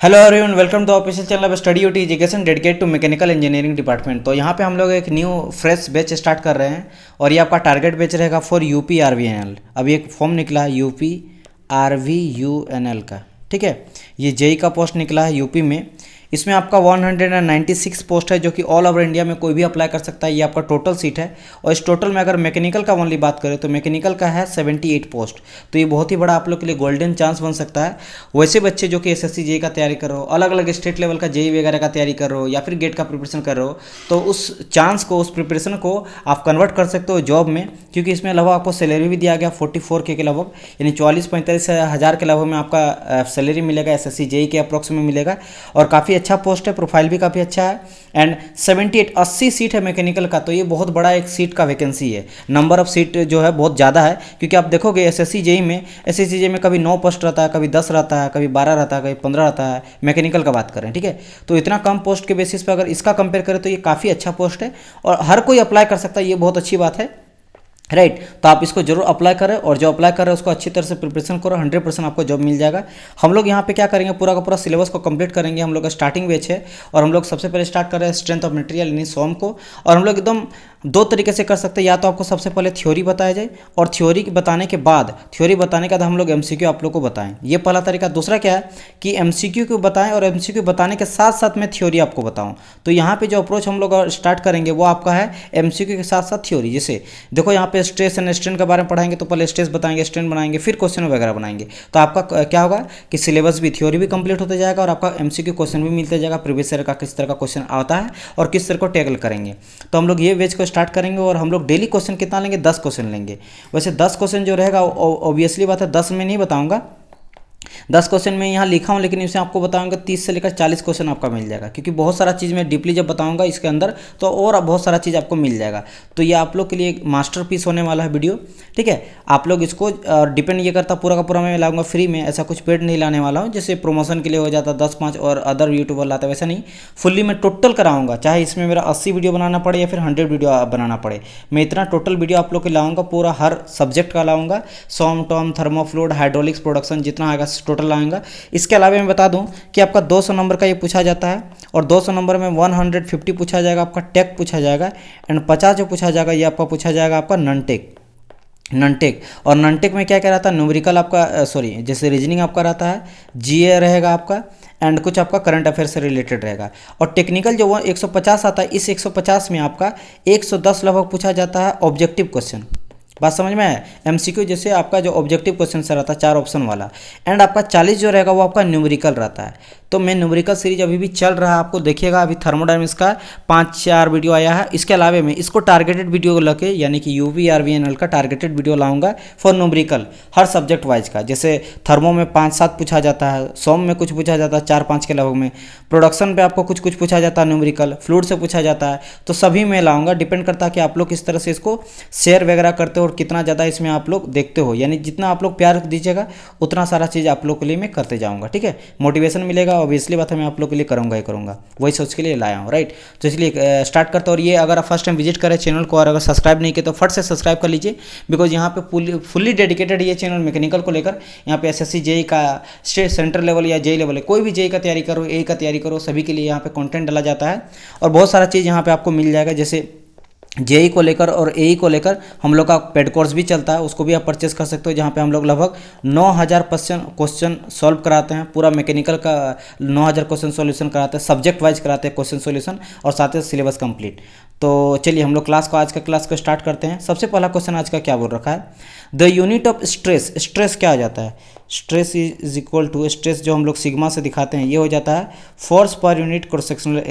Hello everyone, welcome to official channel of study UT education dedicate to mechanical engineering department. तो यहाँ पे हम लोग एक न्यू फ्रेश बैच स्टार्ट कर रहे हैं और ये आपका टारगेट बैच रहेगा फॉर यूपी आरवीएनएल। अभी एक फॉर्म निकला है यूपी आरवीयूएनएल का, ठीक है। ये जेई का पोस्ट निकला है यूपी में। इसमें आपका 196 पोस्ट है जो कि ऑल ओवर इंडिया में कोई भी अप्लाई कर सकता है। ये आपका टोटल सीट है और इस टोटल में अगर मैकेनिकल का ओनली बात करें तो मैकेनिकल का है 78 पोस्ट। तो ये बहुत ही बड़ा आप लोग के लिए गोल्डन चांस बन सकता है। वैसे बच्चे जो कि एसएससी जेई का तैयारी कर रहे हो, अलग अलग स्टेट लेवल का जेई वगैरह का तैयारी कर रहे हो या फिर गेट का प्रिपरेशन कर रहे हो, तो उस चांस को, उस प्रिपरेशन को आप कन्वर्ट कर सकते हो जॉब में, क्योंकि इसमें लगभग आपको सैलरी भी दिया गया 44K के लगभग, यानी 44-45 हज़ार के लगभग में आपका सैलरी मिलेगा। एसएससी जेई के अप्रोक्स में मिलेगा और काफ़ी अच्छा पोस्ट है, प्रोफाइल भी काफ़ी अच्छा है। एंड 78-80 सीट है मैकेनिकल का, तो ये बहुत बड़ा एक सीट का वैकेंसी है। नंबर ऑफ सीट जो है बहुत ज़्यादा है, क्योंकि आप देखोगे एसएससी जेई में कभी 9 पोस्ट रहता है, कभी 10 रहता है, कभी 12 रहता है, कभी 15 रहता है। मैकेनिकल का बात करें, ठीक है। तो इतना कम पोस्ट के बेसिस पर अगर इसका कंपेयर करें तो ये काफ़ी अच्छा पोस्ट है और हर कोई अप्लाई कर सकता है। ये बहुत अच्छी बात है, राइट। तो आप इसको जरूर अप्लाई करें और जो अप्लाई कर रहे हैं उसको अच्छी तरह से प्रिपरेशन करो, 100% आपको जॉब मिल जाएगा। हम लोग यहाँ पे क्या करेंगे, पूरा का पूरा सिलेबस को कंप्लीट करेंगे। हम लोग का स्टार्टिंग बैच है और हम लोग सबसे पहले स्टार्ट कर रहे हैं स्ट्रेंथ ऑफ मटेरियल यानी सोम को। और हम लोग एकदम दो तरीके से कर सकते हैं, या तो आपको सबसे पहले थ्योरी बताया जाए और थ्योरी बताने के बाद हम लोग एमसीक्यू आप लोग को बताएं। ये पहला तरीका। दूसरा क्या है कि एमसीक्यू को बताएं और एमसीक्यू बताने के साथ साथ मैं थ्योरी आपको बताऊं। तो यहाँ पे जो अप्रोच हम लोग स्टार्ट करेंगे वो आपका है एमसीक्यू के साथ साथ थ्योरी। जैसे देखो यहाँ पे स्ट्रेस एंड स्ट्रेन के बारे में पढ़ाएंगे तो पहले स्ट्रेस बताएंगे, स्ट्रेन बनाएंगे, फिर क्वेश्चन वगैरह बनाएंगे। तो आपका क्या होगा कि सिलेबस भी, थ्योरी भी कंप्लीट होता जाएगा और आपका एमसीक्यू क्वेश्चन भी मिलता जाएगा, प्रीवियस ईयर का किस तरह का क्वेश्चन आता है और किस तरह को टैकल करेंगे। तो हम लोग ये बैच को स्टार्ट करेंगे और हम लोग डेली क्वेश्चन कितना लेंगे, 10 क्वेश्चन लेंगे। वैसे 10 क्वेश्चन जो रहेगा ऑब्वियसली बात है 10 में नहीं बताऊंगा, 10 क्वेश्चन में यहाँ लिखा हूँ, लेकिन इसमें आपको बताऊंगा 30 से लेकर 40 क्वेश्चन आपका मिल जाएगा, क्योंकि बहुत सारा चीज़ मैं डीपली जब बताऊंगा इसके अंदर तो और बहुत सारा चीज़ आपको मिल जाएगा। तो ये आप लोग के लिए एक मास्टरपीस होने वाला है वीडियो, ठीक है। आप लोग इसको डिपेंड ये करता पूरा का पूरा मैं लाऊंगा फ्री में, ऐसा कुछ पेड नहीं लाने वाला हूँ जैसे प्रमोशन के लिए हो जाता 10-5 और अदर यूट्यूबर लाता, वैसा नहीं। फुल्ली मैं टोटल कराऊंगा, चाहे इसमें मेरा 80 वीडियो बनाना पड़े या फिर 100 वीडियो बनाना पड़े, मैं इतना टोटल वीडियो आप लोग के लाऊंगा, पूरा हर सब्जेक्ट का लाऊंगा। सोम टॉम थर्मोफ्लूइड हाइड्रोलिक्स प्रोडक्शन जितना आएगा टोटल लाऊंगा। इसके अलावा मैं बता दूं कि आपका 200 नंबर का ये पूछा जाता है और 200 नंबर में 150 पूछा जाएगा आपका टेक पूछा जाएगा एंड 50 जो पूछा जाएगा ये आपका पूछा जाएगा आपका नॉन टेक। और नॉन टेक में क्या क्या रहता है, न्यूमेरिकल आपका जैसे रीजनिंग आपका रहता है, जीए रहेगा आपका एंड कुछ आपका करंट अफेयर से रिलेटेड रहेगा। और टेक्निकल जो 150 आता है, इस 150 में आपका 110 लगभग पूछा जाता है ऑब्जेक्टिव क्वेश्चन। बात समझ में आया। एमसीक्यू जैसे आपका जो ऑब्जेक्टिव क्वेश्चन से रहता है 4 ऑप्शन वाला, एंड आपका 40 जो रहेगा वो आपका न्यूमेरिकल रहता है। तो मैं न्यूमेरिकल सीरीज अभी भी चल रहा है, आपको देखिएगा। अभी थर्मोडायनामिक्स का 5-4 वीडियो आया है। इसके अलावा मैं इसको टारगेटेड वीडियो लगे, यानी कि यूवी आरवीएनएल का टारगेटेड वीडियो लाऊंगा for numerical her subject wise का। जैसे थर्मो में 5-7 पूछा जाता है, सोम में कुछ पूछा जाता है 4-5 के लगभग में, प्रोडक्शन पे आपको कुछ पूछा जाता है, न्यूमेरिकल फ्लूइड से पूछा जाता है। तो सभी मैं लाऊंगा, डिपेंड करता है कि आप लोग किस तरह से इसको शेयर वगैरह करते हो और कितना ज़्यादा इसमें आप लोग देखते हो। यानी जितना आप लोग प्यार दीजिएगा उतना सारा चीज़ आप लोग के लिए मैं करते जाऊँगा, ठीक है। मोटिवेशन मिलेगा, ऑब्वियसली बात है, मैं आप लोग के लिए करूँगा ही करूँगा, वही सोच के लिए लाया हूँ, राइट। तो इसलिए स्टार्ट करते और ये अगर आप फर्स्ट टाइम विजिट करें चैनल को और अगर सब्सक्राइब नहीं किए तो फट से सब्सक्राइब कर लीजिए, बिकॉज यहाँ पे फुल्ली डेडिकेटेड ये चैनल मैकेनिकल को लेकर। यहाँ पे एसएससी जेई का स्टेट सेंटर लेवल या जेई लेवल है, कोई भी जेई का तैयारी करो, ए का तैयारी करो, सभी के लिए यहाँ पे कंटेंट डाला जाता है और बहुत सारा चीज़ यहाँ पे आपको मिल जाएगा। जैसे जेई को लेकर और एई को लेकर हम लोग का पेड कोर्स भी चलता है, उसको भी आप परचेस कर सकते हो, जहाँ पे हम लोग लगभग 9000 क्वेश्चन सॉल्व कराते हैं। पूरा मैकेनिकल का 9000 क्वेश्चन सॉल्यूशन कराते हैं, सब्जेक्ट वाइज कराते हैं क्वेश्चन सॉल्यूशन और साथ ही सिलेबस कंप्लीट। तो चलिए हम लोग आज का क्लास को स्टार्ट करते हैं। सबसे पहला क्वेश्चन आज का क्या बोल रखा है, the unit of stress. Stress क्या आ जाता है, stress is equal to, stress जो हम लोग सिग्मा से दिखाते हैं ये हो जाता है force per unit cross sectional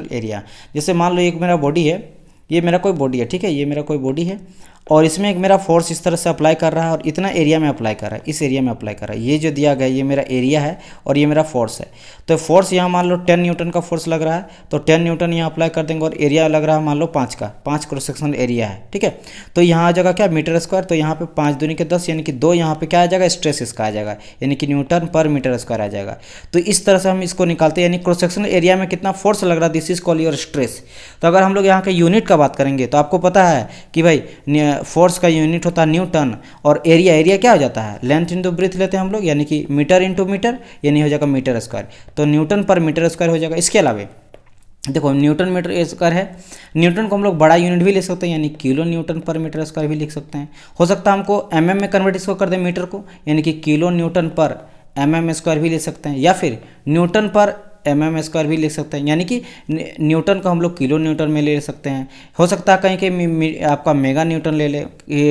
area. जैसे मान लो एक मेरा बॉडी है, ये मेरा कोई बॉडी है, ठीक है, ये मेरा कोई बॉडी है और इसमें एक मेरा फोर्स इस तरह से अप्लाई कर रहा है और इतना एरिया में अप्लाई कर रहा है, इस एरिया में अप्लाई कर रहा है। ये जो दिया गया ये मेरा एरिया है और ये मेरा फोर्स है। तो फोर्स यहाँ मान लो 10 न्यूटन का फोर्स लग रहा है, तो 10 न्यूटन यहाँ अप्लाई कर देंगे और एरिया लग रहा है मान लो 5 का, 5 क्रॉस सेक्शनल एरिया है, ठीक है। तो यहाँ आ जाएगा क्या, मीटर स्क्वायर। तो यहाँ पे 5 दूनी के 10 यानी कि 2 यहाँ पे क्या आ जाएगा, स्ट्रेस इसका आ जाएगा, यानी कि न्यूटन पर मीटर स्क्वायर आ जाएगा। तो इस तरह से हम इसको निकालते हैं, यानी क्रॉस सेक्शनल एरिया में कितना फोर्स लग रहा है, this is called your stress. तो अगर हम लोग यहाँ के यूनिट का बात करेंगे तो आपको पता है कि भाई फोर्स का यूनिट होता है न्यूटन, और एरिया क्या हो जाता है, लेंथ इंटू ब्रीथ लेते हैं हम लोग, यानी कि मीटर इंटू मीटर, यानी हो जाएगा मीटर स्क्वायर, तो न्यूटन पर मीटर स्क्वायर हो जाएगा। इसके अलावा देखो न्यूटन मीटर स्क्वायर है, न्यूटन को हम लोग बड़ा यूनिट भी ले सकते हैं, यानी किलो न्यूटन पर मीटर स्क्वायर भी लिख सकते हैं। हो सकता है हमको एमएम में कन्वर्ट इसको कर दें मीटर को, यानी कि किलो न्यूटन पर एमएम स्क्वायर भी ले सकते हैं, या फिर न्यूटन पर एमएम स्क्वायर भी लिख सकते हैं, यानी कि न्यूटन को हम लोग किलो न्यूटन में ले सकते हैं। हो सकता है कहीं के आपका मेगा न्यूटन ले ले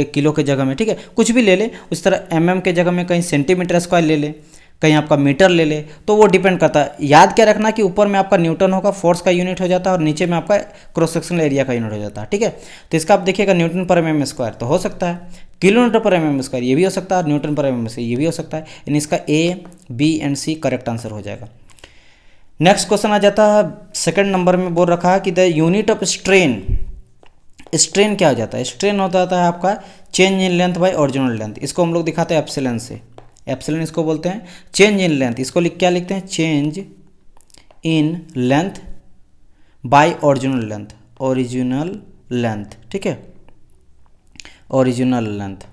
किलो के जगह में, ठीक है, कुछ भी ले ले। उस तरह एमएम के जगह में कहीं सेंटीमीटर स्क्वायर ले ले, कहीं आपका मीटर ले ले, तो वो डिपेंड करता है। याद क्या रखना कि ऊपर में आपका न्यूटन होगा, फोर्स का यूनिट हो जाता है, और नीचे में आपका क्रॉस सेक्शनल एरिया का यूनिट हो जाता है, ठीक है। तो इसका आप देखिएगा न्यूटन पर एमएम स्क्वायर तो हो सकता है, किलो न्यूटन पर एमएम स्क्वायर ये भी हो सकता है, न्यूटन पर एमएम स्क्वायर ये भी हो सकता है, यानी इसका a, b and c correct answer हो जाएगा। नेक्स्ट क्वेश्चन आ जाता है, सेकंड नंबर में बोल रखा है कि the unit of strain, strain क्या हो जाता है, स्ट्रेन हो जाता है आपका change in length by original length. इसको हम लोग दिखाते हैं एप्सिलॉन से, एप्सिलॉन इसको बोलते हैं चेंज इन लेंथ, इसको क्या लिखते हैं, change in length by original length, original length, ठीक है, ओरिजिनल लेंथ।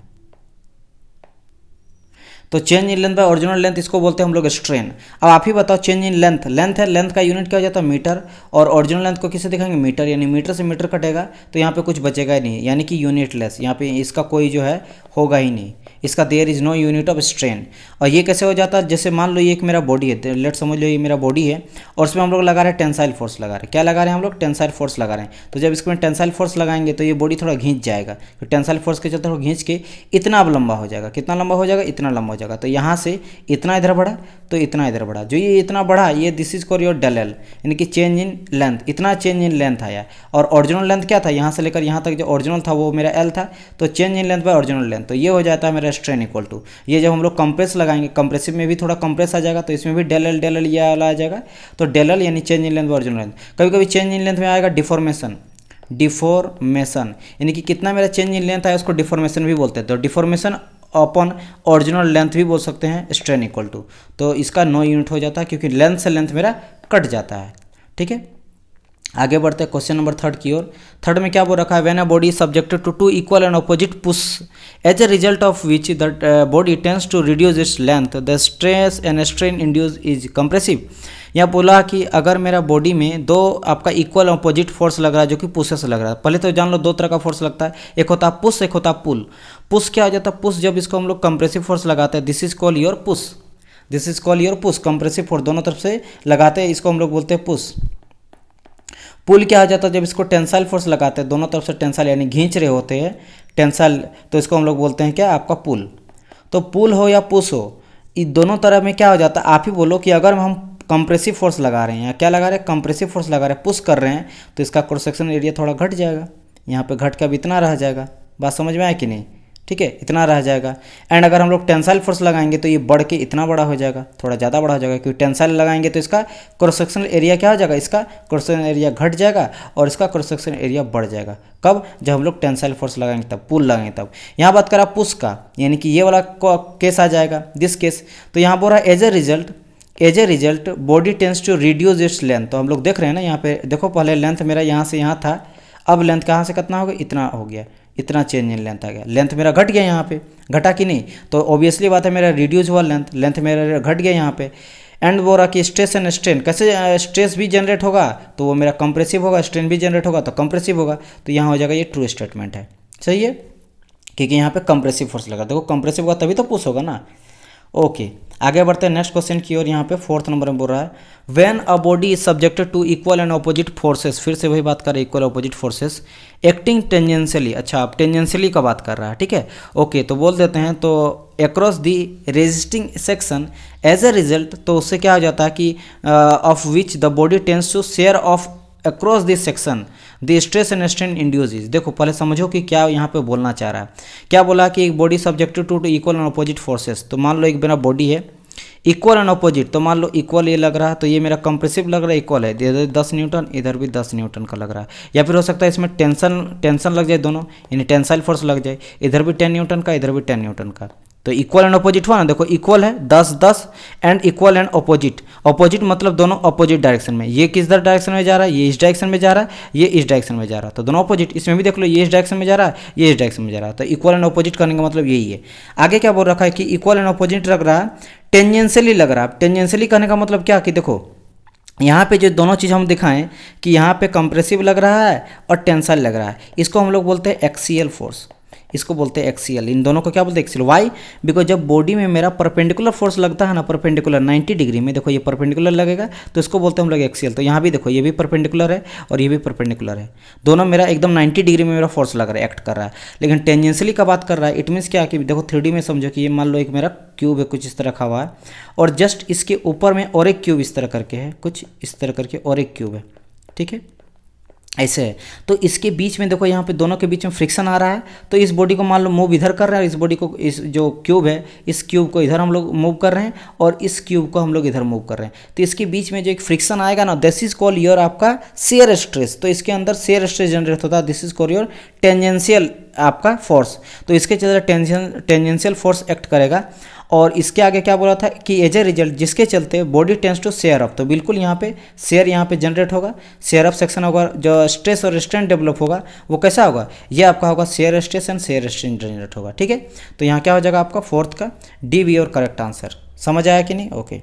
तो change in length by original length इसको बोलते हैं हम लोग स्ट्रेन। अब आप ही बताओ, चेंज इन लेंथ, लेंथ है, लेंथ का यूनिट क्या हो जाता है मीटर, और ओरिजिनल लेंथ को किसे दिखाएंगे मीटर, यानी मीटर से मीटर कटेगा तो यहाँ पे कुछ बचेगा ही नहीं, यानी कि यूनिटलेस, यहाँ पे इसका कोई जो है होगा ही नहीं, इसका there is no unit of strain. और ये कैसे हो जाता है, जैसे मान लो ये एक मेरा बॉडी है, लेट समझ लो ये मेरा बॉडी है, और उसमें हम लोग लगा रहे हैं टेंसाइल फोर्स लगा रहे हैं, क्या लगा रहे हैं हम लोग, टेंसाइल फोर्स लगा रहे हैं। तो जब इसमें टेंसाइल फोर्स लगाएंगे तो ये बॉडी थोड़ा खींच जाएगा, तो टेंसाइल फोर्स के चलते थोड़ा खींच के इतना अब लंबा हो जाएगा, कितना लंबा हो जाएगा, इतना लंबा हो जाएगा। तो यहाँ से इतना इधर बढ़ा तो इतना इधर बढ़ा, जो ये इतना बढ़ा ये this is called your del l, यानी कि चेंज इन लेंथ, इतना चेंज इन लेंथ आया। और ओरिजिनल लेंथ क्या था, यहाँ से लेकर यहाँ तक जो ओरिजिनल था वो मेरा एल था, तो change in length by original length, तो ये हो जाता है मेरा स्ट्रेन इक्वल टू, ये जब हम लोग कंप्रेस लगाएंगे, कंप्रेसिव में भी थोड़ा कंप्रेस आ जाएगा, तो इसमें भी डेल एल ये वाला आ जाएगा। तो डेल एल यानी change in length by original length. कभी कभी चेंज इन लेंथ में आएगा डिफॉर्मेशन, डिफॉर्मेशन यानी कि कितना मेरा चेंज इन लेंथ आया उसको डिफॉर्मेशन भी बोलते हैं, तो डिफॉर्मेशन अपॉन ओरिजिनल लेंथ भी बोल सकते हैं स्ट्रेन इक्वल टू। तो इसका नो यूनिट हो जाता है क्योंकि लेंथ से लेंथ मेरा कट जाता है, ठीक है। आगे बढ़ते हैं क्वेश्चन नंबर थर्ड की ओर। थर्ड में क्या बोल रखा है, when a body is subjected to two equal and opposite push as a result of which the body tends to reduce its length the stress and strain induce is compressive. यहाँ बोला कि अगर मेरा बॉडी में दो आपका equal opposite force लग रहा है जो कि पुशेस लग रहा है। पहले तो जान लो दो तरह का फोर्स लगता है, एक होता है पुश, एक होता है पुल। पुश क्या हो जाता है, पुश जब इसको हम लोग कंप्रेसिव फोर्स लगाते हैं, this is call your push, this is call your push, compressive force दोनों तरफ से लगाते हैं, इसको हम लोग बोलते हैं पुश। पुल क्या हो जाता है, जब इसको टेंसाइल फोर्स लगाते हैं दोनों तरफ से टेंसाइल यानी खींच रहे होते हैं टेंसाइल, तो इसको हम लोग बोलते हैं क्या, आपका पुल। तो पुल हो या पुश हो, ये दोनों तरह में क्या हो जाता है, आप ही बोलो कि अगर हम कंप्रेसिव फोर्स लगा रहे हैं या क्या लगा रहे हैं, कंप्रेसिव फोर्स लगा रहे हैं, पुश कर रहे हैं, तो इसका क्रॉस सेक्शन एरिया थोड़ा घट जाएगा, यहाँ पे घट के अब इतना रह जाएगा। बात समझ में आया कि नहीं, ठीक है, इतना रह जाएगा। एंड अगर हम लोग टेंसाइल फोर्स लगाएंगे तो ये बढ़ के इतना बड़ा हो जाएगा, थोड़ा ज़्यादा बड़ा हो जाएगा, क्योंकि टेंसाइल लगाएंगे तो इसका क्रॉस सेक्शनल एरिया क्या हो जाएगा, इसका क्रॉस सेक्शनल एरिया घट जाएगा और इसका क्रॉस सेक्शनल एरिया बढ़ जाएगा। कब, जब हम लोग टेंसाइल फोर्स लगाएंगे तब, पुल लगाएंगे तब। यहाँ बात करा पुश का, यानी कि ये वाला केस आ जाएगा, दिस केस। तो यहाँ बोल रहा है as a result body tends to reduce its length. तो हम लोग देख रहे हैं ना यहाँ पे, देखो पहले लेंथ मेरा यहाँ से यहाँ था, अब लेंथ कहाँ से कितना हो गया, इतना हो गया, इतना चेंज इन लेंथ आ गया, लेंथ मेरा घट गया यहाँ पे, घटा कि नहीं, तो ऑब्वियसली बात है मेरा रिड्यूस हुआ लेंथ, लेंथ मेरा घट गया यहाँ पे। एंड बोल रहा कि स्ट्रेस एंड स्ट्रेन, कैसे स्ट्रेस भी जनरेट होगा तो वो मेरा कंप्रेसिव होगा, स्ट्रेन भी जनरेट होगा तो कंप्रेसिव होगा। तो यहाँ हो जाएगा ये ट्रू स्टेटमेंट है, सही है, क्योंकि यहाँ पे कंप्रेसिव फोर्स लगा, देखो कंप्रेसिव होगा तभी तो पुश होगा ना। ओके, आगे बढ़ते हैं नेक्स्ट क्वेश्चन की ओर। यहाँ पे फोर्थ नंबर में बोल रहा है when a body is subjected to equal and opposite forces, फिर से वही बात कर रहे हैं, equal opposite forces acting tangentially. अच्छा, अब टेंजेंशियली का बात कर रहा है, ठीक है। ओके, तो बोल देते हैं तो across the resisting section as a result, तो उससे क्या हो जाता है कि of which the body tends to shear off across this section the stress and strain induces. देखो पहले समझो कि क्या यहाँ पे बोलना चाह रहा है। क्या बोला कि एक body subjected to equal and opposite forces, तो मान लो एक मेरा बॉडी है इक्वल एंड अपोजिट, तो मान लो इक्वल ये लग रहा है तो ये मेरा कंप्रेसिव लग रहा है, इक्वल है, इधर 10 न्यूटन इधर भी 10 न्यूटन का लग रहा है। या फिर हो सकता है इसमें टेंशन लग जाए दोनों, यानी टेंसाइल फोर्स लग जाए, इधर भी 10 न्यूटन का इधर भी 10 न्यूटन का, तो इक्वल एंड अपोजिट हुआ ना, देखो इक्वल है 10 10 and equal and opposite. Opposite मतलब दोनों अपोजिट डायरेक्शन में, ये किस डायरेक्शन में जा रहा है, ये इस डायरेक्शन में जा रहा है, ये इस डायरेक्शन में जा रहा है, तो दोनों अपोजिट। इसमें भी देख लो ये इस डायरेक्शन में जा रहा है, ये इस डायरेक्शन में जा रहा है, तो इक्वल एंड अपोजिट करने का मतलब यही है। आगे क्या बोल रखा है कि इक्वल एंड अपोजिट लग रहा है, टेंजेंशियली लग रहा है। टेंजेंशियली करने का मतलब क्या कि देखो यहाँ पे जो दोनों चीज़ हम दिखाएं कि यहाँ पे कंप्रेसिव लग रहा है और टेंसाइल लग रहा है, इसको हम लोग बोलते हैं एक्सियल फोर्स, इसको बोलते हैं एक्सियल। इन दोनों को क्या बोलते हैं, एक्सियल। वाई, बिकॉज जब बॉडी में मेरा परपेंडिकुलर फोर्स लगता है ना, परपेंडिकुलर 90 डिग्री में, देखो ये परपेंडिकुलर लगेगा तो इसको बोलते हैं हम लोग एक्सियल। तो यहाँ भी देखो ये भी परपेंडिकुलर है और ये भी परपेंडिकुलर है, दोनों मेरा एकदम 90 डिग्री में मेरा फोर्स लग रहा है, एक्ट कर रहा है। लेकिन टेंजेंशियली का बात कर रहा है, इट मीन्स क्या कि देखो 3D में समझो कि ये मान लो एक मेरा क्यूब है, कुछ इस तरह रखा हुआ है, और जस्ट इसके ऊपर में और एक क्यूब इस तरह करके है, कुछ इस तरह करके और एक क्यूब है, ठीक है, ऐसे है। तो इसके बीच में देखो यहाँ पे दोनों के बीच में फ्रिक्शन आ रहा है, तो इस बॉडी को मान लो मूव इधर कर रहे हैं, और इस बॉडी को, इस जो क्यूब है, इस क्यूब को इधर हम लोग मूव कर रहे हैं, और इस क्यूब को हम लोग इधर मूव कर रहे हैं। तो इसके बीच में जो एक फ्रिक्शन आएगा ना, दिस इज कॉल योर आपका शेयर स्ट्रेस। तो इसके अंदर शेयर स्ट्रेस जनरेट होता है, this is call your tangential आपका फोर्स। तो इसके चलते टेंजेंशियल फोर्स एक्ट करेगा। और इसके आगे क्या बोला था कि एज ए रिजल्ट जिसके चलते body tends to shear up, तो बिल्कुल यहाँ पे शेयर यहाँ पे जनरेट होगा, शेयर अप सेक्शन होगा, जो स्ट्रेस और स्ट्रेन डेवलप होगा वो कैसा होगा, ये आपका होगा shear stress and shear strain generate होगा, ठीक है। तो यहाँ क्या हो जाएगा आपका फोर्थ का डी बी और करेक्ट आंसर। समझ आया कि नहीं, ओके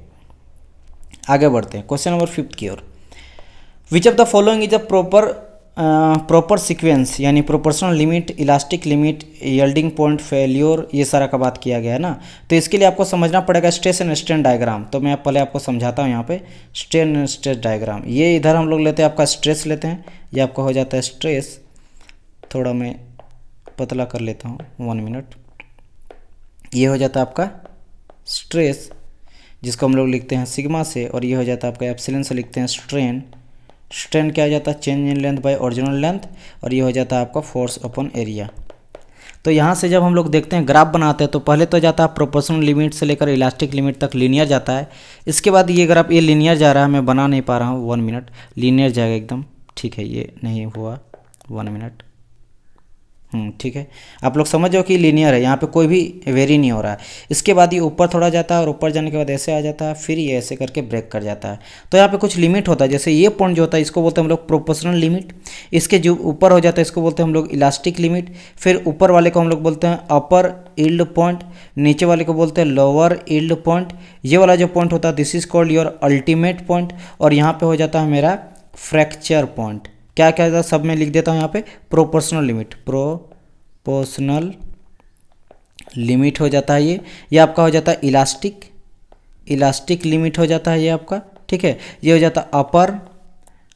आगे बढ़ते हैं क्वेश्चन नंबर 5 की ओर। Which of the following is a proper sequence, यानी proportional limit, elastic limit, yielding point, failure, ये सारा का बात किया गया है ना। तो इसके लिए आपको समझना पड़ेगा स्ट्रेस एंड स्ट्रेन डायग्राम। तो मैं पहले आपको समझाता हूँ यहाँ पे स्ट्रेन एंड स्ट्रेस डायग्राम। ये इधर हम लोग लेते हैं आपका स्ट्रेस लेते हैं, ये आपका हो जाता है स्ट्रेस, थोड़ा मैं पतला कर लेता हूँ 1 मिनट। ये हो जाता है आपका स्ट्रेस जिसको हम लोग लिखते हैं सिग्मा से, और ये हो जाता है आपका एप्सिलॉन से लिखते हैं स्ट्रेन। स्ट्रेन क्या हो जाता है, change in length by original length, और ये हो जाता है आपका फोर्स अपॉन एरिया। तो यहाँ से जब हम लोग देखते हैं ग्राफ बनाते हैं तो पहले तो जाता है प्रोपोर्शनल लिमिट से लेकर इलास्टिक लिमिट तक लीनियर जाता है। इसके बाद ये ग्राफ ये लीनियर जा रहा है, मैं बना नहीं पा रहा हूँ 1 मिनट, लीनियर जाएगा एकदम, ठीक है, ये नहीं हुआ 1 मिनट, ठीक है। आप लोग समझ जाओ कि लीनियर है, यहाँ पे कोई भी वेरी नहीं हो रहा है। इसके बाद ये ऊपर थोड़ा जाता है और ऊपर जाने के बाद ऐसे आ जाता है, फिर ये ऐसे करके ब्रेक कर जाता है। तो यहाँ पे कुछ लिमिट होता है, जैसे ये पॉइंट जो होता है इसको बोलते हैं हम लोग प्रोपोर्शनल लिमिट, इसके जो ऊपर हो जाता है इसको बोलते हैं हम लोग इलास्टिक लिमिट, फिर ऊपर वाले को हम लोग बोलते हैं अपर यील्ड पॉइंट, नीचे वाले को बोलते हैं लोअर यील्ड पॉइंट। ये वाला जो पॉइंट होता है this is called your ultimate point, और यहाँ पे हो जाता है मेरा फ्रैक्चर पॉइंट। क्या क्या था सब मैं लिख देता हूँ यहाँ पे, प्रोपोर्शनल लिमिट, प्रोपोर्शनल लिमिट हो जाता है ये आपका हो जाता है इलास्टिक लिमिट हो जाता है ये आपका, ठीक है। ये हो जाता है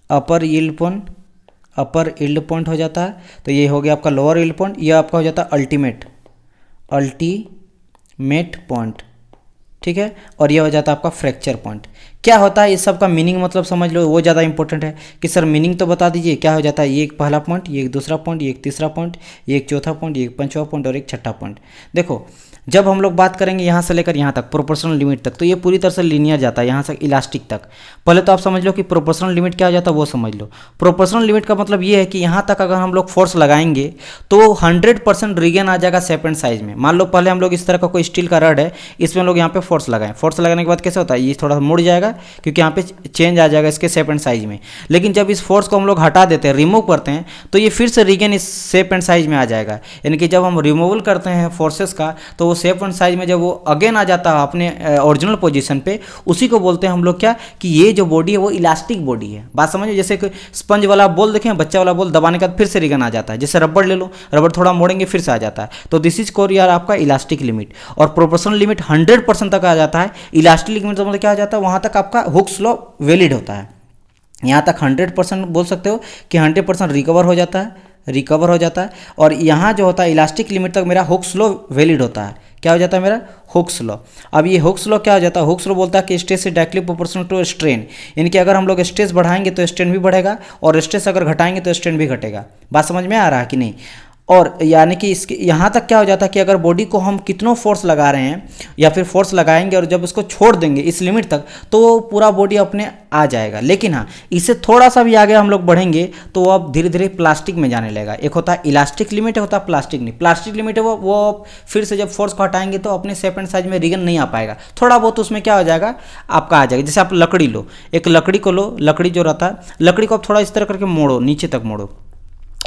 अपर यील्ड पॉइंट हो जाता है, तो ये हो गया आपका लोअर यील्ड पॉइंट। ये आपका हो जाता है अल्टीमेट पॉइंट, ठीक है। और ये हो जाता है आपका फ्रैक्चर पॉइंट। क्या होता है इस सब का मीनिंग मतलब समझ लो, वो ज़्यादा इंपॉर्टेंट है कि सर मीनिंग तो बता दीजिए। क्या हो जाता है, ये एक पहला पॉइंट, ये एक दूसरा पॉइंट, ये एक तीसरा पॉइंट, ये एक चौथा पॉइंट, ये एक पांचवा पॉइंट और एक छठा पॉइंट। देखो जब हम लोग बात करेंगे यहाँ से लेकर यहाँ तक प्रोपोर्शनल लिमिट तक, तो ये पूरी तरह से लीनियर जाता है यहाँ से इलास्टिक तक। पहले तो आप समझ लो कि प्रोपोर्शनल लिमिट क्या हो जाता है वो समझ लो। प्रोपोर्शनल लिमिट का मतलब ये है कि यहाँ तक अगर हम लोग फोर्स लगाएंगे तो 100% रीगेन आ जाएगा शेप एंड साइज में। मान लो पहले हम लोग इस तरह का कोई स्टील का रड है, इसमें हम लोग यहाँ पे फोर्स लगाएं, फोर्स लगाने के बाद कैसे होता है, ये थोड़ा मुड़ जाएगा क्योंकि यहाँ पे चेंज आ जाएगा इसके शेप एंड साइज में। लेकिन जब इस फोर्स को हम लोग हटा देते हैं, रिमूव करते हैं, तो ये फिर से रीगेन इस शेप एंड साइज में आ जाएगा। यानी कि जब हम रिमूवल करते हैं फोर्सेस का तो वो शेप एंड साइज में जब वो अगेन आ जाता है अपने ओरिजिनल पोजीशन पे, उसी को बोलते हैं हम लोग क्या कि ये जो बॉडी है वो इलास्टिक बॉडी है। बात समझो, जैसे कि स्पंज वाला बॉल देखें, बच्चा वाला बॉल दबाने के बाद फिर से रीगन आ जाता है। जैसे रबड़ ले लो, रबड़ थोड़ा मोड़ेंगे फिर से आ जाता है। तो दिस इज कॉल्ड यार आपका इलास्टिक लिमिट। और प्रोपोर्शनल लिमिट 100% तक आ जाता है। इलास्टिक लिमिट मतलब क्या आ जाता है, वहाँ तक आपका हुक्स लॉ वैलिड होता है। यहाँ तक 100% बोल सकते हो कि 100% रिकवर हो जाता है। और यहाँ जो होता है इलास्टिक लिमिट तक मेरा हुक्स लॉ वैलिड होता है। क्या हो जाता है मेरा हुक्स लॉ। अब ये हुक्स लॉ क्या हो जाता है, हुक्स लॉ बोलता है कि stress is directly proportional to strain. यानी कि अगर हम लोग स्ट्रेस बढ़ाएंगे तो स्ट्रेन भी बढ़ेगा, और स्ट्रेस अगर घटाएंगे तो स्ट्रेन भी घटेगा। बात समझ में आ रहा है कि नहीं। और यानी कि इसके यहाँ तक क्या हो जाता है कि अगर बॉडी को हम कितनों फोर्स लगा रहे हैं या फिर फोर्स लगाएंगे और जब उसको छोड़ देंगे इस लिमिट तक तो पूरा बॉडी अपने आ जाएगा। लेकिन हाँ, इससे थोड़ा सा भी आगे हम लोग बढ़ेंगे तो वो अब धीरे धीरे प्लास्टिक में जाने लगेगा। एक होता है इलास्टिक लिमिट, होता है प्लास्टिक नहीं। प्लास्टिक लिमिट है वो फिर से जब फोर्स को हटाएंगे तो अपने शेप एंड साइज में रिगन नहीं आ पाएगा, थोड़ा बहुत उसमें क्या हो जाएगा आपका आ जाएगा। जैसे आप लकड़ी लो, एक लकड़ी को लो, लकड़ी जो रहता है लकड़ी को आप थोड़ा इस तरह करके मोड़ो, नीचे तक मोड़ो,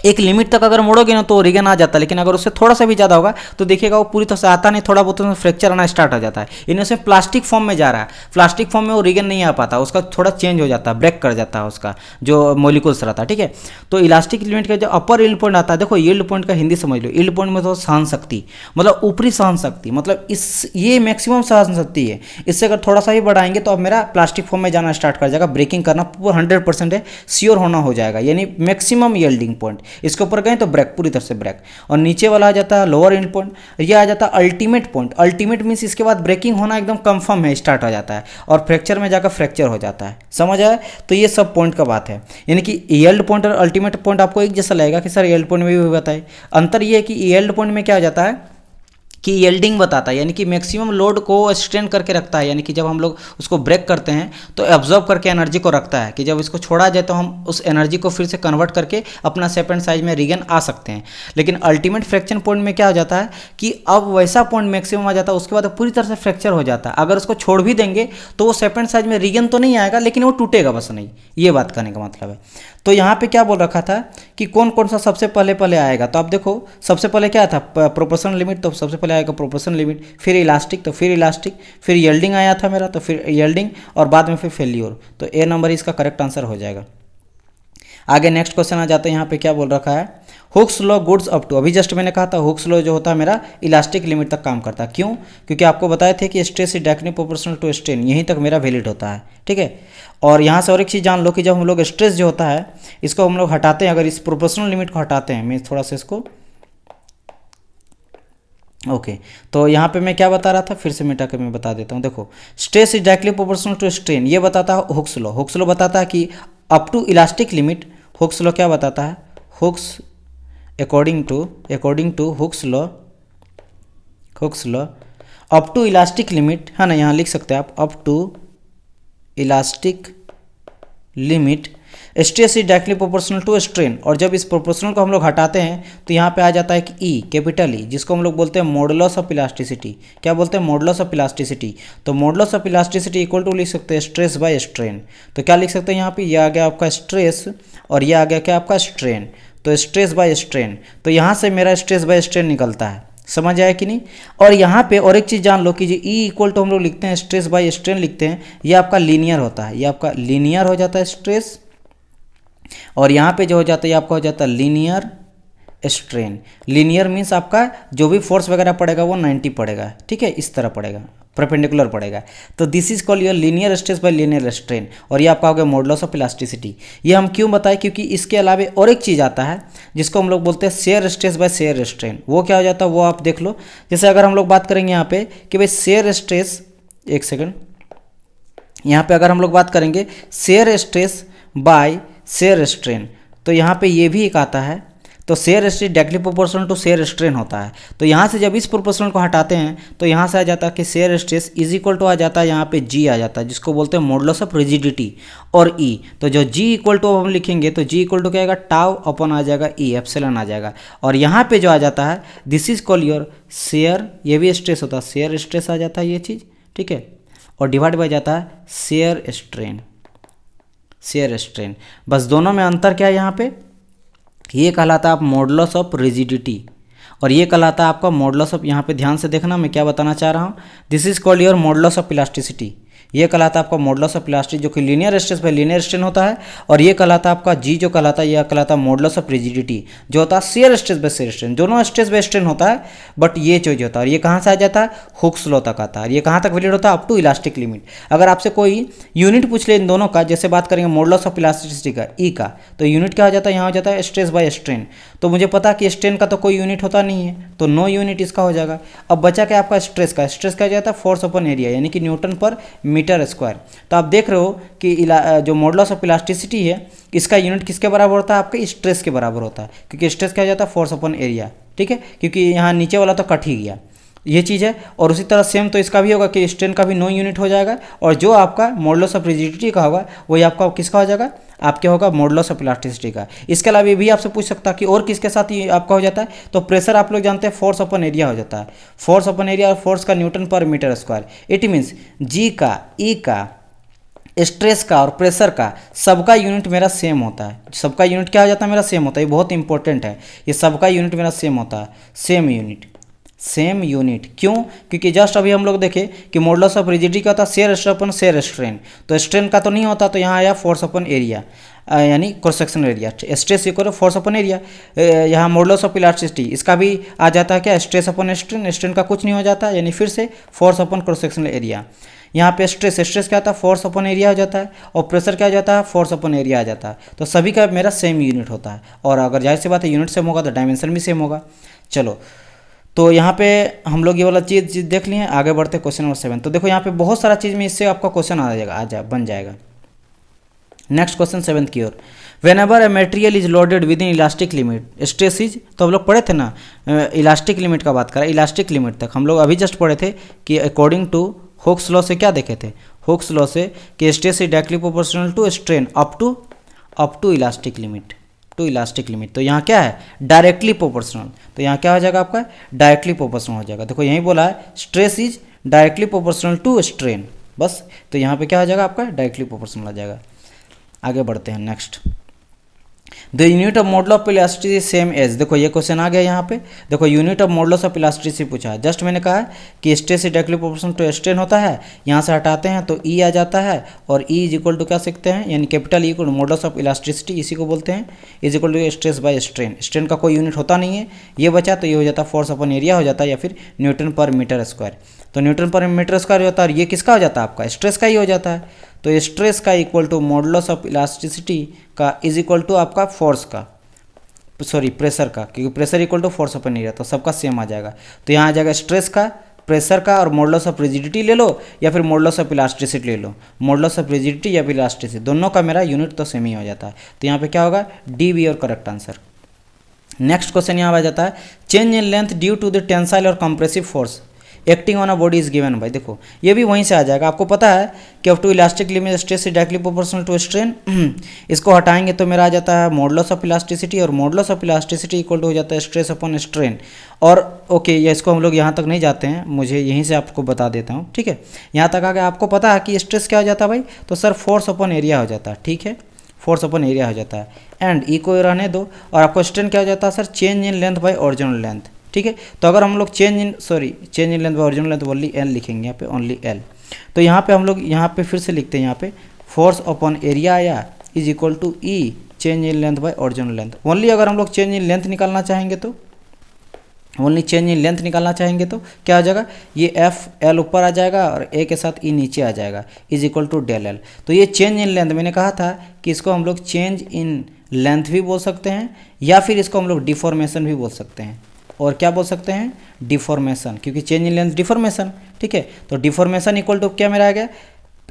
एक लिमिट तक अगर मोड़ोगे ना तो रिगन आ जाता है। लेकिन अगर उससे थोड़ा सा भी ज़्यादा होगा तो देखिएगा वो पूरी तरह से आता नहीं, थोड़ा बहुत उसमें फ्रैक्चर आना स्टार्ट हो जाता है। इनमें प्लास्टिक फॉर्म में जा रहा है, प्लास्टिक फॉर्म में वो रिगन नहीं आ पाता, उसका थोड़ा चेंज हो जाता है, ब्रेक कर जाता है उसका जो मॉलिक्यूल्स रहता है, ठीक है। तो इलास्टिक लिमिट का जो अपर यील्ड पॉइंट आता है, देखो यील्ड पॉइंट का हिंदी समझ लो, यील्ड पॉइंट में तो सहन शक्ति मतलब ऊपरी सहन शक्ति, मतलब इस ये मैक्सिमम सहन शक्ति है। इससे अगर थोड़ा सा ही बढ़ाएंगे तो अब मेरा प्लास्टिक फॉर्म में जाना स्टार्ट कर जाएगा, ब्रेकिंग करना पूरा 100% है, श्योर होना हो जाएगा, यानी मैक्सिमम यील्डिंग पॉइंट। इसके ऊपर गए तो ब्रेक, पूरी तरह से ब्रेक। और नीचे वाला आ जाता है लोअर एंड पॉइंट, ये आ जाता है अल्टीमेट पॉइंट। अल्टीमेट मींस इसके बाद ब्रेकिंग होना एकदम कंफर्म है, स्टार्ट हो जाता है और फ्रैक्चर में जाकर फ्रैक्चर हो जाता है, समझ आया। तो ये सब पॉइंट का बात है, यानी कि यील्ड पॉइंट और अल्टीमेट पॉइंट आपको एक जैसा लगेगा कि सर यील्ड पॉइंट में भी बताए। अंतर ये है कि यील्ड पॉइंट में क्या हो जाता है कि यील्डिंग बताता है, यानी कि मैक्सिमम लोड को स्ट्रेन करके रखता है, यानी कि जब हम लोग उसको ब्रेक करते हैं तो एब्जॉर्ब करके एनर्जी को रखता है कि जब इसको छोड़ा जाए तो हम उस एनर्जी को फिर से कन्वर्ट करके अपना शेप एंड साइज में रिगन आ सकते हैं। लेकिन अल्टीमेट फ्रैक्चर पॉइंट में क्या हो जाता है कि अब वैसा पॉइंट मैक्सिमम आ जाता है, उसके बाद पूरी तरह से फ्रैक्चर हो जाता है। अगर उसको छोड़ भी देंगे तो वो शेप एंड साइज में रिगन तो नहीं आएगा, लेकिन वो टूटेगा बस नहीं, ये बात करने का मतलब है। तो यहाँ पे क्या बोल रखा था कि कौन कौन सा सबसे पहले आएगा, तो आप देखो सबसे पहले क्या था प्रोपोर्शनल लिमिट, तो सबसे पहले आएगा प्रोपोर्शनल लिमिट, फिर इलास्टिक, तो फिर इलास्टिक, फिर यील्डिंग आया था मेरा, तो फिर यील्डिंग और बाद में फिर फेल्योर। तो ए नंबर इसका करेक्ट आंसर हो जाएगा। आगे नेक्स्ट क्वेश्चन आ जाता है, यहाँ पे क्या बोल रखा है, Hooke's law holds up to, अभी जस्ट मैंने कहा था हुक्स लॉ जो होता है मेरा इलास्टिक लिमिट तक काम करता है। क्यों? क्योंकि आपको बताए थे कि stress is directly proportional to strain, यहीं तक मेरा वैलिड होता है, ठीक है। और यहाँ से और एक चीज़ जान लो कि जब हम लोग स्ट्रेस जो होता है इसको हम लोग हटाते हैं, अगर इस प्रोपोर्शनल लिमिट को हटाते हैं, मैं थोड़ा सा इसको ओके तो यहाँ पे मैं क्या बता रहा था, फिर से मिटा के मैं बता देता हूँ। देखो stress is directly proportional to strain, ये बताता है हुक्स लॉ। हुक्स लॉ बताता है कि up to elastic limit, Hooke's law क्या बताता है, Hooke's according to Hooke's law up to elastic limit, है ना, यहाँ लिख सकते हैं आप, up to elastic limit stress is directly proportional to strain. और जब इस प्रोपोर्शनल को हम लोग हटाते हैं तो यहाँ पे आ जाता है कि ई, कैपिटल ई, जिसको हम लोग बोलते हैं मॉडुलस ऑफ इलास्टिसिटी। क्या बोलते हैं? Modulus of elasticity. तो modulus of elasticity equal to लिख सकते हैं स्ट्रेस बाय स्ट्रेन। तो क्या लिख सकते हैं यहाँ पे, ये आ गया आपका स्ट्रेस और ये आ गया क्या आपका स्ट्रेन, तो स्ट्रेस बाय स्ट्रेन। तो यहाँ से मेरा स्ट्रेस बाय स्ट्रेन निकलता है, समझ आया कि नहीं। और यहाँ पे और एक चीज़ जान लो कि जो ई इक्वल टू हम लोग लिखते हैं स्ट्रेस बाय स्ट्रेन लिखते हैं, ये आपका लीनियर होता है, ये आपका लीनियर हो जाता है स्ट्रेस, और यहाँ पे जो हो जाता है ये आपका हो जाता है लीनियर स्ट्रेन। लीनियर मीन्स आपका जो भी फोर्स वगैरह पड़ेगा वो 90 पड़ेगा, ठीक है, इस तरह पड़ेगा, परपेंडिकुलर पड़ेगा। तो this is called your linear stress by linear strain. और ये आपका हो गया मॉडुलस ऑफ इलास्टिसिटी। ये हम क्यों बताएं, क्योंकि इसके अलावा और एक चीज़ आता है जिसको हम लोग बोलते हैं share stress by shear strain. वो क्या हो जाता है वो आप देख लो। जैसे अगर हम लोग बात करेंगे यहाँ पे कि भाई शेयर स्ट्रेस, एक सेकेंड, यहाँ पे अगर हम लोग बात करेंगे shear stress by shear strain, तो यहाँ पे ये भी एक आता है, तो shear stress directly proportional to shear strain होता है। तो यहाँ से जब इस प्रोपोर्शनल को हटाते हैं तो यहाँ से आ जाता है कि shear stress is equal to आ जाता है यहाँ पे जी आ जाता है, जिसको बोलते हैं मॉडुलस ऑफ रिजिडिटी और ई। तो जो जी इक्वल टू हम लिखेंगे तो जी इक्वल टू क्या आएगा, टाउ अपन आ जाएगा ई, एप्सिलॉन आ जाएगा। और यहाँ पे जो आ जाता है this is called your share, ये भी स्ट्रेस होता है, शेयर स्ट्रेस आ जाता है ये चीज़, ठीक है, और डिवाइड बाय जाता है शेयर स्ट्रेन, शेयर स्ट्रेन। बस दोनों में अंतर क्या है यहाँ पे, ये कहलाता है आप मॉडुलस ऑफ रिजिडिटी और ये कहलाता है आपका मॉडुलस ऑफ, यहाँ पे ध्यान से देखना मैं क्या बताना चाह रहा हूँ, this is called your modulus of elasticity. ये कहलाता है आपका मॉडुलस ऑफ इलास्टिसिटी जो कि linear stress by linear strain होता है, और ये कहलाता है आपका जी जो कहलाता है, यह कहलाता है मॉडुलस ऑफ रिजिडिटी जो होता है shear stress by shear strain. दोनों स्ट्रेस बाय स्ट्रेन होता है, बट ये चीज होता है, और ये कहाँ से आ जाता है, हुक्स लॉ तक आता है। ये कहाँ तक वैलिड होता है, अप टू इलास्टिक लिमिट। अगर आपसे कोई यूनिट पूछ ले इन दोनों का, जैसे बात करेंगे मॉडुलस ऑफ इलास्टिसिटी का ई का, तो यूनिट क्या हो जाता है, यहाँ हो जाता है स्ट्रेस बाय स्ट्रेन। तो मुझे पता कि स्ट्रेन का तो कोई यूनिट होता नहीं है, तो नो यूनिट इसका हो जाएगा। अब बचा क्या आपका स्ट्रेस का, स्ट्रेस का हो जाता है फोर्स अपॉन एरिया, यानी कि न्यूटन पर मीटर स्क्वायर। तो आप देख रहे हो कि जो मॉडुलस ऑफ इलास्टिसिटी है इसका यूनिट किसके बराबर होता है, आपके स्ट्रेस के बराबर होता है, क्योंकि स्ट्रेस क्या हो जाता है, फोर्स अपॉन एरिया, ठीक है, क्योंकि यहाँ नीचे वाला तो कट ही गया, ये चीज़ है। और उसी तरह सेम तो इसका भी होगा कि स्ट्रेन का भी 9 यूनिट हो जाएगा, और जो आपका मॉडुलस ऑफ रिजिडिटी का होगा वही आपका किसका हो जाएगा, आपके होगा मॉडुलस ऑफ इलास्टिसिटी का। इसके अलावा ये भी आपसे पूछ सकता है कि और किसके साथ ये आपका हो जाता है, तो प्रेशर आप लोग जानते हैं फोर्स अपन एरिया हो जाता है, फोर्स अपन एरिया और फोर्स का न्यूटन पर मीटर स्क्वायर। इट मीन्स जी का, ई का, स्ट्रेस का और प्रेशर का सबका यूनिट मेरा सेम होता है। सबका यूनिट क्या हो जाता है, मेरा सेम होता है, ये बहुत इंपॉर्टेंट है, ये सबका यूनिट मेरा सेम होता है, सेम यूनिट, सेम यूनिट। क्यों, क्योंकि जस्ट अभी हम लोग देखे कि मॉडुलस ऑफ रिजिडिटी का होता है shear stress upon shear strain, तो स्ट्रेन का तो नहीं होता, तो यहाँ आया फोर्स अपन एरिया, यानी cross sectional area, stress equal force upon area. यहाँ मॉडुलस ऑफ इलास्टिसिटी इसका भी आ जाता है क्या, स्ट्रेस अपन स्ट्रेन, स्ट्रेन का कुछ नहीं हो जाता, यानी फिर से फोर्स अपन क्रॉस सेक्शनल एरिया। यहाँ पे स्ट्रेस, स्ट्रेस क्या होता है, फोर्स अपन एरिया हो जाता है, और प्रेशर क्या हो जाता है, फोर्स अपन एरिया आ जाता है। तो सभी का मेरा सेम यूनिट होता है, और अगर जाहिर सी बात है यूनिट सेम होगा तो डायमेंशन भी सेम होगा। चलो, तो यहाँ पे हम लोग ये वाला चीज़ देख लिए, आगे बढ़ते क्वेश्चन नंबर 7। तो देखो यहाँ पे बहुत सारा चीज़ में इससे आपका क्वेश्चन आ जाएगा, बन जाएगा। नेक्स्ट क्वेश्चन 7 की ओर, whenever a material is loaded within elastic limit stress is, तो हम लोग पढ़े थे ना इलास्टिक लिमिट का बात करा, इलास्टिक लिमिट तक हम लोग अभी जस्ट पढ़े थे कि अकॉर्डिंग टू हुक्स लॉ से क्या देखे थे, हुक्स लॉ से कि stress is directly proportional to strain up to elastic limit, to elastic limit. तो यहाँ क्या है, डायरेक्टली प्रोपोर्शनल, तो यहाँ क्या हो जाएगा आपका, डायरेक्टली प्रोपोर्शनल हो जाएगा। देखो यही बोला है stress is directly proportional to strain, बस, तो यहाँ पे क्या हो जाएगा आपका, डायरेक्टली प्रोपोर्शनल आ जाएगा। आगे बढ़ते हैं next, the unit of modulus of elasticity same as, देखो ये क्वेश्चन आ गया यहाँ पे, देखो unit of modulus of elasticity पूछा है। जस्ट मैंने कहा कि stress directly proportional to strain होता है, यहाँ से हटाते हैं तो ई आ जाता है, और ई इज इक्वल टू क्या सीखते हैं, यानी capital E equal modulus of elasticity, इसी को बोलते हैं, is equal to stress by strain. Strain का कोई यूनिट होता नहीं है, ये बचा तो ये हो जाता है फोर्स अपन एरिया हो जाता है, या फिर न्यूटन पर मीटर स्क्वायर। तो न्यूटन पर मीटर स्क्वायर होता है, और ये किसका हो जाता है, आपका स्ट्रेस का ही हो जाता है। तो स्ट्रेस का equal to modulus of elasticity का इज इक्वल टू आपका फोर्स का, सॉरी प्रेशर का, क्योंकि pressure equal to force upon area, तो सबका सेम आ जाएगा। तो यहाँ आ जाएगा स्ट्रेस का, प्रेशर का, और मॉडुलस ऑफ रिजिडिटी ले लो या फिर मॉडुलस ऑफ इलास्टिसिटी ले लो, मॉडुलस ऑफ रिजिडिटी या फिर इलास्टिसिटी, दोनों का मेरा यूनिट तो सेम ही हो जाता है। तो यहाँ पे क्या होगा, डी बी और करेक्ट आंसर। नेक्स्ट क्वेश्चन यहाँ आ जाता है, change in length due to the tensile और compressive force acting on a body is given by, देखो ये भी वहीं से आ जाएगा। आपको पता है कि up to elastic limit stress is directly proportional to strain, इसको हटाएंगे तो मेरा आ जाता है मॉडुलस ऑफ इलास्टिसिटी, और modulus of elasticity equal to हो जाता है स्ट्रेस अपॉन स्ट्रेन। और ओके, ये इसको हम लोग यहाँ तक नहीं जाते हैं, मुझे यहीं से आपको बता देता हूँ, ठीक है। यहाँ तक आ गया, आपको पता है कि स्ट्रेस क्या हो जाता है भाई, तो सर फोर्स अपॉन एरिया हो जाता है, ठीक है, फोर्स अपॉन एरिया हो जाता है, एंड ई को रहने दो। और आपको स्ट्रेन क्या हो जाता है sir, change in length by original length, ठीक है। तो अगर हम लोग change in length by original length only L लिखेंगे, यहाँ पे ओनली एल। तो यहाँ पे हम लोग यहाँ पे फिर से लिखते हैं, यहाँ पे फोर्स अपॉन एरिया आया is equal to E change in length by original length. Only अगर हम लोग चेंज इन लेंथ निकालना चाहेंगे तो, ओनली चेंज इन लेंथ निकालना चाहेंगे तो क्या आ जाएगा, ये एफ एल ऊपर आ जाएगा और ए के साथ ई नीचे आ जाएगा, is equal to del L. तो ये चेंज इन लेंथ, मैंने कहा था कि इसको हम लोग चेंज इन लेंथ भी बोल सकते हैं, या फिर इसको हम लोग डिफॉर्मेशन भी बोल सकते हैं। और क्या बोल सकते हैं, डिफॉर्मेशन, क्योंकि चेंज इन लेंथ डिफॉर्मेशन, ठीक है। तो डिफॉर्मेशन इक्वल टू क्या मेरा आ गया,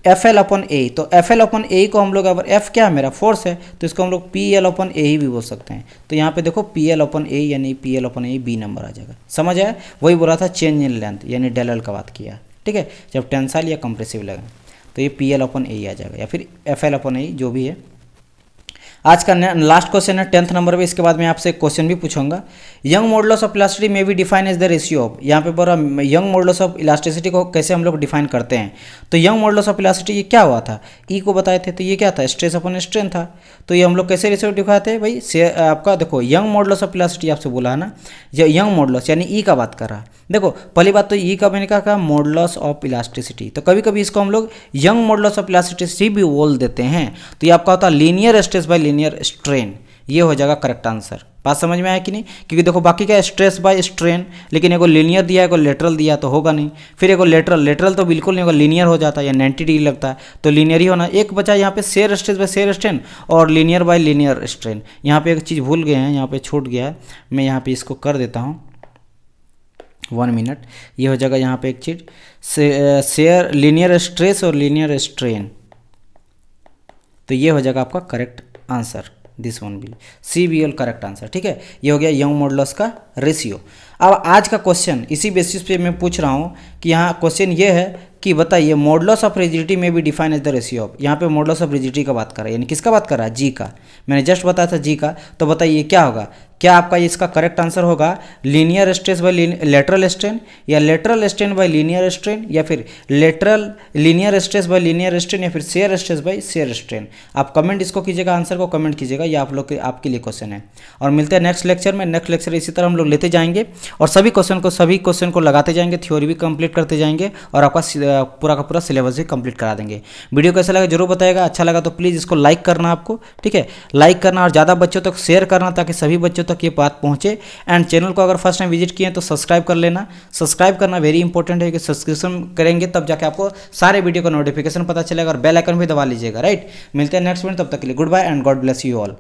एफ एल अपॉन ए। तो एफ एल अपॉन ए को हम लोग, अगर एफ क्या है मेरा फोर्स है, तो इसको हम लोग पी एल अपॉन ए ही भी बोल सकते हैं। तो यहाँ पे देखो पी एल अपॉन ए, यानी p l upon a b number आ जाएगा, समझ आया। वही बोला था चेंज इन लेंथ, यानी डेल एल का बात किया, ठीक है, जब टेंसाइल या कंप्रेसिव लगे तो ये पी एल अपॉन ए आ जाएगा, या फिर एफ एल अपॉन ए, जो भी है। आज का लास्ट क्वेश्चन है 10th नंबर पे, इसके बाद मैं आपसे एक क्वेश्चन भी पूछूंगा। यंग मॉडुलस ऑफ इलास्टिसिटी में भी define as the ratio of, यहाँ पे बोला यंग मॉडुलस ऑफ इलास्टिसिटी को कैसे हम लोग डिफाइन करते हैं। तो यंग मॉडुलस ऑफ इलास्टिसिटी ये क्या हुआ था, ई को बताए थे, तो ये क्या था, स्ट्रेस अपॉन स्ट्रेन था। तो ये हम लोग कैसे रेशियो दिखाते हैं भाई, आपका देखो यंग मॉडुलस ऑफ इलास्टिसिटी आपसे बोला है ना, यंग मॉडुलस यानी ई का बात कर रहा है। देखो पहली बात तो ई का मैंने कहा मॉडुलस ऑफ इलास्टिसिटी, तो कभी कभी इसको हम लोग यंग मॉडुलस ऑफ इलास्टिसिटी भी बोल देते हैं। तो ये आपका होता है linear stress by linear strain, ये हो जाएगा करेक्ट आंसर। बात समझ में आया कि नहीं, क्योंकि देखो बाकी क्या स्ट्रेस बाय स्ट्रेन, लेकिन एगो लीनियर दिया एगो लेटरल दिया तो होगा नहीं, फिर एगो लेटरल तो बिल्कुल नहीं होगा, लीनियर हो जाता है या 90 डिग्री लगता है, तो लीनियर ही होना। एक बचा यहाँ पे share stress by shear strain और लीनियर बाय लीनियर स्ट्रेन। यहाँ पे एक चीज़ भूल गए हैं, यहाँ पे छूट गया है, मैं यहाँ पे इसको कर देता हूँ 1 मिनट। ये हो जाएगा यहाँ पे एक चीज शेयर लीनियर स्ट्रेस और लीनियर स्ट्रेन, तो ये हो जाएगा आपका correct answer, this one B, C B all correct answer. ठीक है, ये हो गया यंग मॉडुलस का रेशियो। अब आज का क्वेश्चन इसी बेसिस पे मैं पूछ रहा हूँ कि यहाँ क्वेश्चन ये है कि बताइए मॉडुलस ऑफ रिजिडिटी में भी define as the ratio of, यहाँ पे मॉडुलस ऑफ रिजिडिटी का बात कर रहा है, यानी किसका बात कर रहा है, जी का। मैंने जस्ट बताया था जी का, तो बताइए क्या होगा, क्या आपका इसका करेक्ट आंसर होगा linear stress by lateral strain, या lateral strain by linear strain, या फिर lateral linear stress by linear strain, या फिर shear stress by shear strain. आप कमेंट इसको कीजिएगा, आंसर को कमेंट कीजिएगा, ये आप लोग के आपके लिए क्वेश्चन है। और मिलते हैं नेक्स्ट लेक्चर में। नेक्स्ट लेक्चर इसी तरह हम लोग लेते जाएंगे और सभी क्वेश्चन को लगाते जाएंगे, थ्योरी भी कंप्लीट करते जाएंगे और आपका पूरा का पूरा सिलेबस भी कंप्लीट करा देंगे। वीडियो कैसा लगा जरूर बताइएगा, अच्छा लगा तो प्लीज़ इसको लाइक करना आपको, ठीक है, लाइक करना और ज़्यादा बच्चों तक शेयर करना ताकि सभी बच्चों तक ये बात पहुंचे। एंड चैनल को अगर फर्स्ट टाइम विजिट किए तो सब्सक्राइब कर लेना, सब्सक्राइब करना वेरी इंपॉर्टेंट है कि सब्सक्रिप्शन करेंगे तब जाके आपको सारे वीडियो का नोटिफिकेशन पता चलेगा और बेल आइकन भी दबा लीजिएगा, राइट। मिलते हैं नेक्स्ट वीडियो, तब तक के लिए good bye and God bless you all.